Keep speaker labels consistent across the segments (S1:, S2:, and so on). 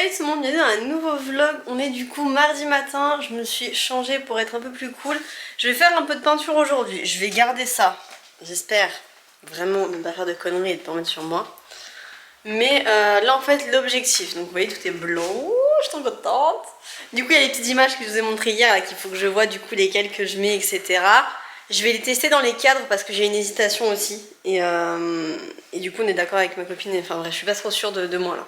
S1: Salut tout le monde, bienvenue dans un nouveau vlog. On est du coup mardi matin, je me suis changée pour être un peu plus cool. Je vais faire un peu de peinture aujourd'hui, je vais garder ça. J'espère vraiment ne pas faire de conneries et de pas en mettre sur moi. Mais là en fait l'objectif, donc vous voyez tout est blanc, je suis trop contente. Du coup il y a les petites images que je vous ai montrées hier qu'il faut que je vois du coup lesquelles que je mets, etc. Je vais les tester dans les cadres parce que j'ai une hésitation aussi. Et du coup on est d'accord avec ma copine, enfin bref je suis pas trop sûre de moi là.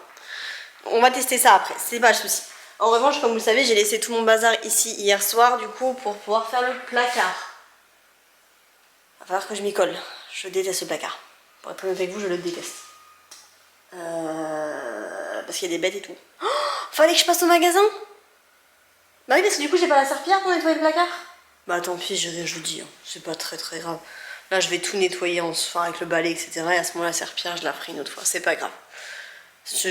S1: On va tester ça après, c'est pas le souci. En revanche, comme vous le savez, j'ai laissé tout mon bazar ici hier soir, du coup, pour pouvoir faire le placard. Va falloir que je m'y colle. Je déteste ce placard. Pour être honnête avec vous, je le déteste. Parce qu'il y a des bêtes et tout. Oh, fallait que je passe au magasin. Bah oui, parce que du coup, j'ai pas la serpillière pour nettoyer le placard. Bah tant pis, j'irai jeudi. Hein. C'est pas très grave. Là, je vais tout nettoyer avec le balai, etc. Et à ce moment-là, la serpillière, je la ferai une autre fois. C'est pas grave.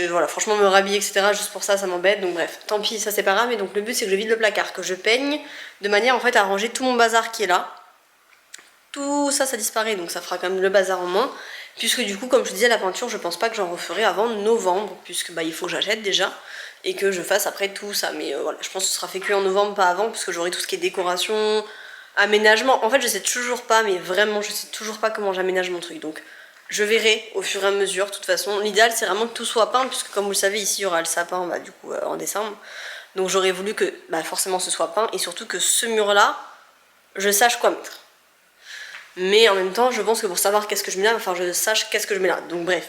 S1: Voilà, franchement me rhabiller etc juste pour ça m'embête, donc bref, tant pis, ça c'est pas grave. Mais donc le but c'est que je vide le placard, que je peigne de manière en fait à ranger tout mon bazar qui est là. Tout ça disparaît, donc ça fera quand même le bazar en moins. Puisque du coup comme je disais, la peinture je pense pas que j'en referai avant novembre, puisque bah il faut que j'achète déjà et que je fasse après tout ça. Mais voilà, je pense que ce sera fait que en novembre, pas avant, parce que j'aurai tout ce qui est décoration, aménagement. En fait je sais toujours pas, mais vraiment je sais toujours pas comment j'aménage mon truc, donc je verrai au fur et à mesure. De toute façon, l'idéal c'est vraiment que tout soit peint, puisque comme vous le savez, ici il y aura le sapin bah, du coup en décembre. Donc j'aurais voulu que bah, forcément ce soit peint, et surtout que ce mur là, je sache quoi mettre. Mais en même temps, je pense que pour savoir qu'est-ce que je mets là, enfin je sache qu'est-ce que je mets là. Donc bref,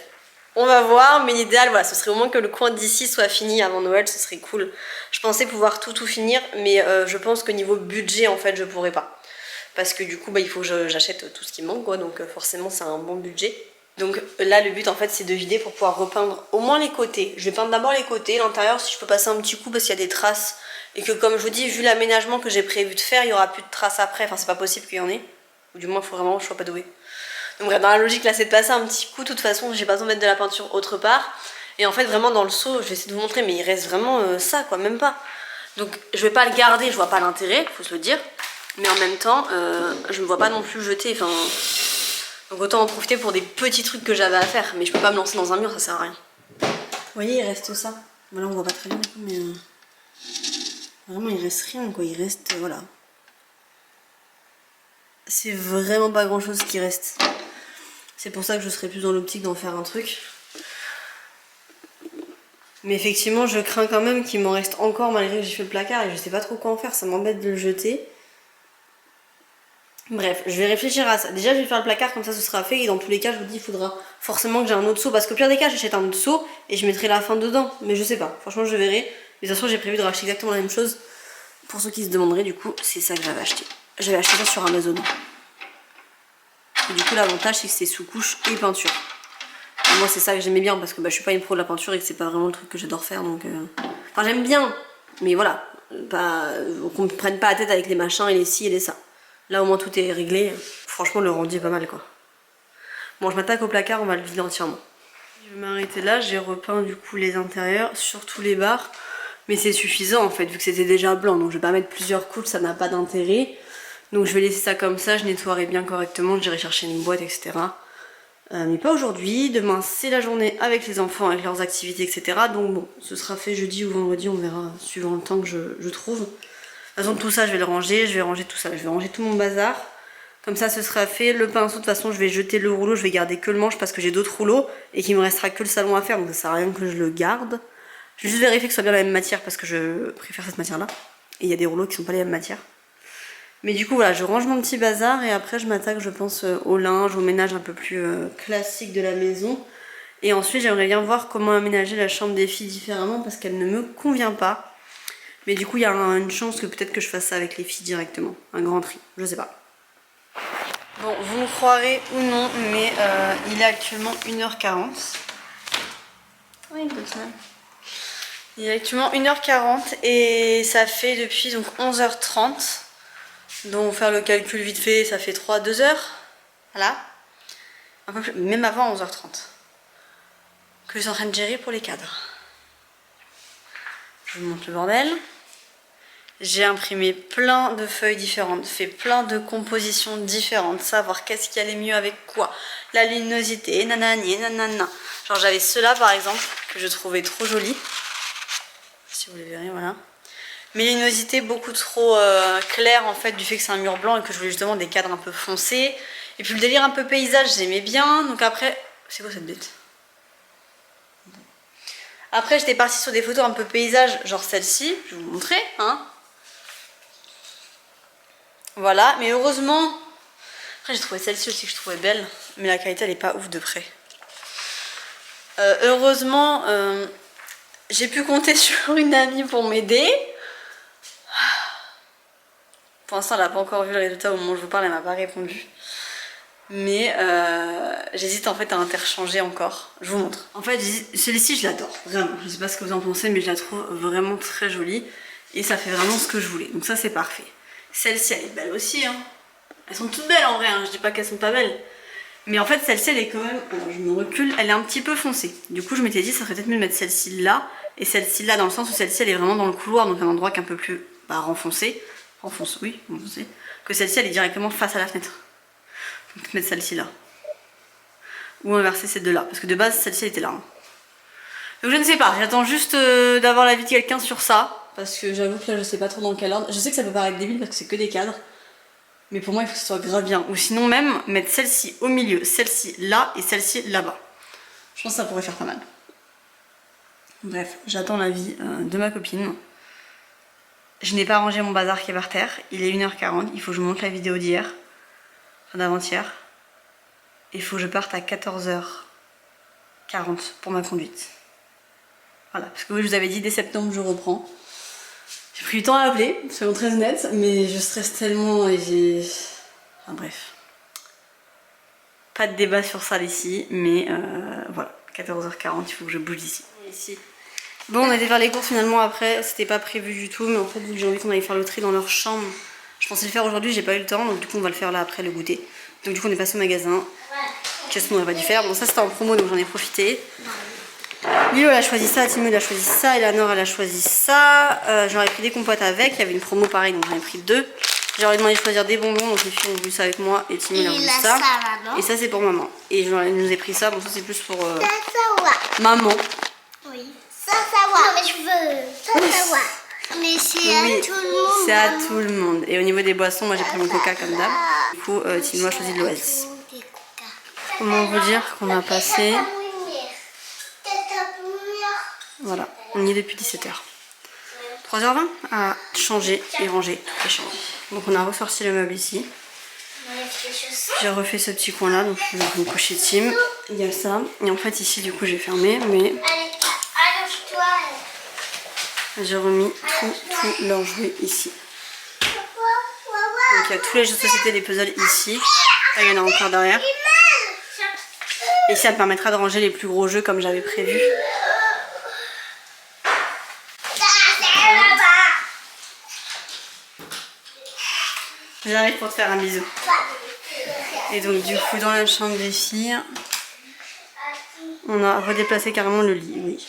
S1: on va voir, mais l'idéal, voilà, ce serait au moins que le coin d'ici soit fini avant Noël, ce serait cool. Je pensais pouvoir tout finir, mais je pense que niveau budget, en fait, je pourrais pas. Parce que du coup, bah, il faut que j'achète tout ce qui manque, quoi, donc forcément, c'est un bon budget. Donc là le but en fait c'est de vider pour pouvoir repeindre au moins les côtés. Je vais peindre d'abord les côtés, l'intérieur si je peux passer un petit coup parce qu'il y a des traces. Et que comme je vous dis, vu l'aménagement que j'ai prévu de faire, il n'y aura plus de traces après, enfin c'est pas possible qu'il y en ait. Ou du moins il faut vraiment que je sois pas douée. Donc bref, dans la logique là c'est de passer un petit coup, de toute façon j'ai pas besoin de mettre de la peinture autre part. Et en fait vraiment dans le seau, je vais essayer de vous montrer, mais il reste vraiment ça quoi, même pas. Donc je vais pas le garder, je vois pas l'intérêt, faut se le dire. Mais en même temps, je me vois pas non plus le jeter, enfin... Donc autant en profiter pour des petits trucs que j'avais à faire, mais je peux pas me lancer dans un mur, ça sert à rien. Vous voyez, il reste ça. Voilà, on voit pas très bien, mais vraiment il reste rien quoi, il reste, voilà. C'est vraiment pas grand chose qui reste. C'est pour ça que je serais plus dans l'optique d'en faire un truc. Mais effectivement, je crains quand même qu'il m'en reste encore malgré que j'ai fait le placard et je sais pas trop quoi en faire, ça m'embête de le jeter. Bref, je vais réfléchir à ça. Déjà, je vais faire le placard, comme ça ce sera fait. Et dans tous les cas, je vous dis, il faudra forcément que j'ai un autre seau. Parce qu'au pire des cas, j'achète un autre seau et je mettrai la fin dedans. Mais je sais pas. Franchement, je verrai. Mais de toute façon, j'ai prévu de racheter exactement la même chose. Pour ceux qui se demanderaient, du coup, c'est ça que j'avais acheté. J'avais acheté ça sur Amazon. Et du coup, l'avantage, c'est que c'est sous-couche et peinture. Et moi, c'est ça que j'aimais bien parce que bah, je suis pas une pro de la peinture et que c'est pas vraiment le truc que j'adore faire. Donc, enfin, j'aime bien. Mais voilà. Qu'on me prenne pas la tête avec les machins et les ci et les ça. Là au moins tout est réglé, franchement le rendu est pas mal quoi. Bon je m'attaque au placard, on va le vider entièrement. Je vais m'arrêter là, j'ai repeint du coup les intérieurs, surtout les barres. Mais c'est suffisant en fait vu que c'était déjà blanc, donc je vais pas mettre plusieurs couches, ça n'a pas d'intérêt. Donc je vais laisser ça comme ça, je nettoierai bien correctement, j'irai chercher une boîte etc. Mais pas aujourd'hui, demain c'est la journée avec les enfants, avec leurs activités etc. Donc bon, ce sera fait jeudi ou vendredi, on verra suivant le temps que je trouve. De toute façon tout ça je vais le ranger, je vais ranger tout ça, je vais ranger tout mon bazar. Comme ça ce sera fait. Le pinceau de toute façon je vais jeter le rouleau, je vais garder que le manche parce que j'ai d'autres rouleaux et qu'il me restera que le salon à faire, donc ça sert à rien que je le garde. Je vais juste vérifier que ce soit bien la même matière parce que je préfère cette matière là. Et il y a des rouleaux qui sont pas les mêmes matières. Mais du coup voilà, je range mon petit bazar et après je m'attaque je pense au linge, au ménage un peu plus classique de la maison. Et ensuite j'aimerais bien voir comment aménager la chambre des filles différemment parce qu'elle ne me convient pas. Mais du coup, il y a une chance que peut-être que je fasse ça avec les filles directement. Un grand tri, je sais pas. Bon, vous me croirez ou non, mais il est actuellement 1h40. Oui, il est actuellement 1h40 et ça fait depuis donc 11h30. Donc faire le calcul vite fait, ça fait 2 heures. Voilà. Un peu plus, même avant 11h30. Que je suis en train de gérer pour les cadres. Je vous montre le bordel. J'ai imprimé plein de feuilles différentes, fait plein de compositions différentes, savoir qu'est-ce qui allait mieux avec quoi, la luminosité, nanani, nanana. Genre j'avais ceux-là par exemple, que je trouvais trop jolis. si vous les verrez, voilà. Mais luminosité beaucoup trop claire en fait, du fait que c'est un mur blanc et que je voulais justement des cadres un peu foncés. Et puis le délire un peu paysage, j'aimais bien. Donc après, c'est quoi cette bête? Après, j'étais partie sur des photos un peu paysage, genre celle-ci, je vais vous montrer, hein. Voilà, mais heureusement, après j'ai trouvé celle-ci aussi que je trouvais belle, mais la qualité elle est pas ouf de près. Heureusement, j'ai pu compter sur une amie pour m'aider. Pour l'instant, elle n'a pas encore vu le résultat au moment où je vous parle, elle m'a pas répondu. Mais j'hésite en fait à interchanger encore. Je vous montre. En fait, celle-ci, je l'adore, vraiment. Je sais pas ce que vous en pensez, mais je la trouve vraiment très jolie. Et ça fait vraiment ce que je voulais. Donc ça, c'est parfait. Celle-ci, elle est belle aussi, hein. Elles sont toutes belles en vrai, hein. Je dis pas qu'elles sont pas belles. Mais en fait, celle-ci, elle est quand même... Alors, je me recule, elle est un petit peu foncée. Du coup, je m'étais dit, ça serait peut-être mieux de mettre celle-ci là. Et celle-ci là, dans le sens où celle-ci, elle est vraiment dans le couloir. Donc un endroit qui est un peu plus renfoncé. Renfoncé, oui, renfoncé. Que celle-ci, elle est directement face à la fenêtre. Donc mettre celle-ci là. Ou inverser ces deux là. Parce que de base, celle-ci, elle était là. Hein. Donc je ne sais pas. J'attends juste d'avoir l'avis de quelqu'un sur ça. Parce que j'avoue que là, je sais pas trop dans quel ordre. Je sais que ça peut paraître débile parce que c'est que des cadres. Mais pour moi, il faut que ce soit grave bien. Ou sinon même, mettre celle-ci au milieu, celle-ci là et celle-ci là-bas. Je pense que ça pourrait faire pas mal. Bref, j'attends l'avis de ma copine. Je n'ai pas rangé mon bazar qui est par terre. Il est 1h40. Il faut que je monte la vidéo d'hier. Enfin d'avant-hier. Il faut que je parte à 14h40 pour ma conduite. Voilà, parce que oui, je vous avais dit, dès septembre, je reprends. J'ai pris du temps à appeler, soyons très honnêtes, mais je stresse tellement et j'ai... Enfin bref. Pas de débat sur ça ici, mais voilà, 14h40, il faut que je bouge d'ici. Ici. Bon, on a été faire les courses finalement après, c'était pas prévu du tout, mais en fait, vu que j'ai envie qu'on aille faire le tri dans leur chambre, je pensais le faire aujourd'hui, j'ai pas eu le temps, donc du coup, on va le faire là après le goûter. Donc du coup, on est passé au magasin. Qu'est-ce qu'on aurait pas dû faire? Bon, ça c'était en promo, donc j'en ai profité. Lilo elle a choisi ça, Timo elle a choisi ça, Eleanor elle a choisi ça. J'aurais pris des compotes avec, il y avait une promo pareil, donc j'en ai pris deux. J'aurais demandé de choisir des bonbons, donc les filles ont voulu ça avec moi et Timo il a voulu ça. Et ça c'est pour maman. Et je nous ai pris ça, bon ça c'est plus pour maman.
S2: Oui, ça va. Non mais je veux, ça va. Mais c'est à tout le monde.
S1: C'est à tout le monde. Et au niveau des boissons, moi j'ai pris mon coca comme d'hab. Du coup, Timo a choisi de l'Oasis. Comment vous dire qu'on a passé... Voilà, on y est depuis 17h. 3h20 à changer et ranger toutes les chambres. Donc on a ressorti le meuble ici. J'ai refait ce petit coin là, donc je vais me coucher Tim. Il y a ça. Et en fait ici du coup j'ai fermé, mais j'ai remis tout leur jouet ici. Donc il y a tous les jeux de société, les puzzles ici. Là il y en a encore derrière. Et ça me permettra de ranger les plus gros jeux comme j'avais prévu. J'arrive pour te faire un bisou. Et donc du coup dans la chambre des filles, on a redéplacé carrément le lit, oui.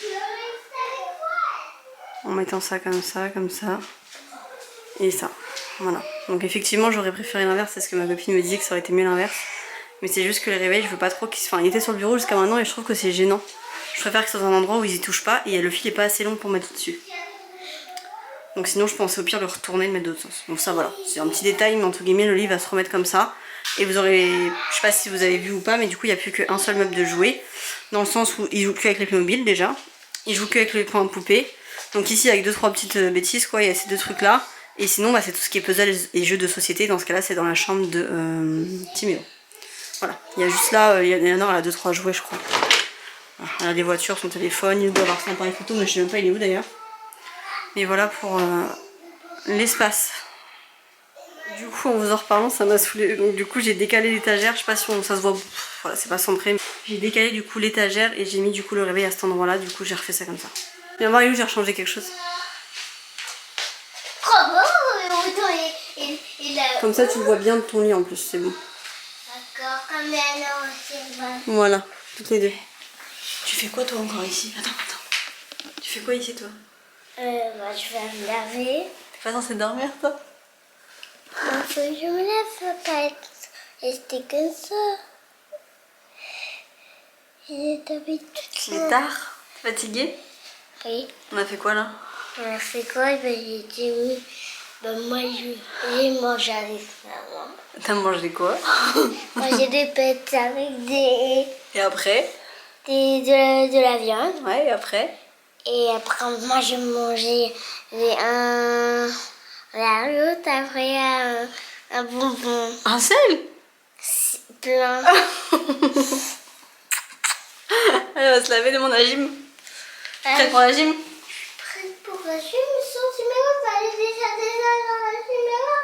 S1: En mettant ça, comme ça, et ça. Voilà. Donc effectivement j'aurais préféré l'inverse, c'est ce que ma copine me disait que ça aurait été mieux l'inverse. Mais c'est juste que les réveils, je veux pas trop qu'ils... Enfin, il était sur le bureau jusqu'à maintenant et je trouve que c'est gênant. Je préfère que ce soit dans un endroit où ils y touchent pas et le fil est pas assez long pour mettre dessus. Donc sinon je pensais au pire le retourner et le mettre de l'autre sens. Donc ça voilà, c'est un petit détail mais entre guillemets le lit va se remettre comme ça. Et vous aurez, je sais pas si vous avez vu ou pas, mais du coup il n'y a plus qu'un seul meuble de jouets. Dans le sens où il joue plus avec les Playmobil déjà. Il joue que avec les points de poupée. Donc ici avec 2-3 petites bêtises quoi, il y a ces deux trucs là. Et sinon bah, c'est tout ce qui est puzzle et jeux de société. Dans ce cas là c'est dans la chambre de Timéo. Voilà, il y a juste là, Eleanor elle a 2-3 jouets je crois. Voilà, elle a des voitures, son téléphone, il doit avoir son appareil photo mais je sais même pas il est où d'ailleurs. Mais voilà pour l'espace. Du coup en vous en reparlant ça m'a saoulé. Donc du coup j'ai décalé l'étagère, je sais pas si ça se voit, voilà c'est pas centré. J'ai décalé du coup l'étagère et j'ai mis du coup le réveil à cet endroit là, du coup j'ai refait ça comme ça. Viens voir où j'ai rechangé quelque chose. Comme ça tu le vois bien de ton lit en plus, c'est bon.
S2: D'accord, comme Eleanor aussi.
S1: Voilà, toutes les deux. Tu fais quoi toi encore ici? Attends. Tu fais quoi ici toi?
S2: Bah, je vais me laver.
S1: T'es pas censée dormir toi?
S2: Il faut que je me lève peut-être. Rester comme ça. J'ai dormi toute
S1: Il est tard? T'es fatiguée?
S2: Oui.
S1: On a fait quoi là?
S2: On a fait quoi? Ben, j'ai dit oui. Ben, moi, j'ai mangé avec maman.
S1: T'as mangé quoi?
S2: Manger des pâtes avec des,
S1: Et après?
S2: de la viande.
S1: Ouais, et après?
S2: Et après, moi, j'ai mangé la l'autre, après, un bonbon
S1: Un seul?
S2: plein.
S1: Elle va se laver, demande à Jim. Prête pour la gym?
S2: Prête pour la gym, sans cinéma, elle est déjà dans la cinéma.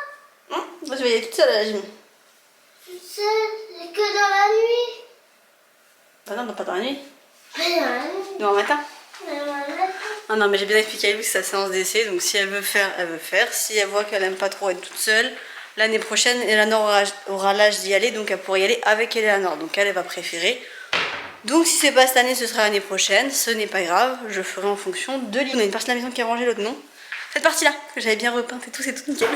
S1: Moi, je vais y aller toute seule à la gym.
S2: Toute seule, que dans la nuit.
S1: Bah non, pas dans la nuit.
S2: Mais dans la nuit.
S1: Demain matin.
S2: Mais dans la nuit.
S1: Ah non, mais j'ai bien expliqué à Louis que c'est sa séance d'essai, donc si elle veut faire, elle veut faire. Si elle voit qu'elle aime pas trop être toute seule, l'année prochaine, Eleanor aura l'âge d'y aller, donc elle pourra y aller avec Eleanor. Donc elle va préférer. Donc si c'est pas cette année, ce sera l'année prochaine. Ce n'est pas grave, je ferai en fonction de l'île. On a une partie de la maison qui est rangée, l'autre non. Cette partie-là, que j'avais bien repeinte et tout, c'est tout nickel.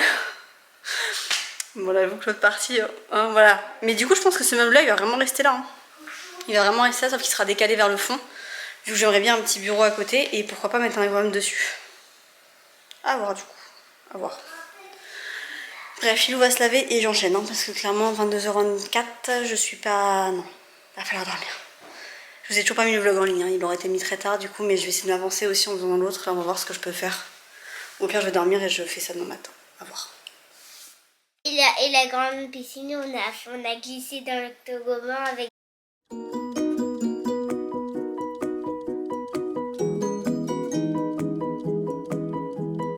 S1: Bon, là, j'avoue que l'autre partie, voilà. Mais du coup, je pense que ce meuble-là, il va vraiment rester là. Hein. Il va vraiment rester là, sauf qu'il sera décalé vers le fond. Vu que j'aimerais bien un petit bureau à côté et pourquoi pas mettre un aquarium dessus. À voir du coup, à voir. Bref, Philou va se laver et j'enchaîne, hein, parce que clairement 22h24, je suis pas... Non, il va falloir dormir. Je vous ai toujours pas mis le vlog en ligne, hein. Il aurait été mis très tard du coup, mais je vais essayer de m'avancer aussi en faisant l'autre. Là on va voir ce que je peux faire. Au pire je vais dormir et je fais ça demain matin, à voir.
S2: Et la grande piscine, on a glissé dans le toboggan avec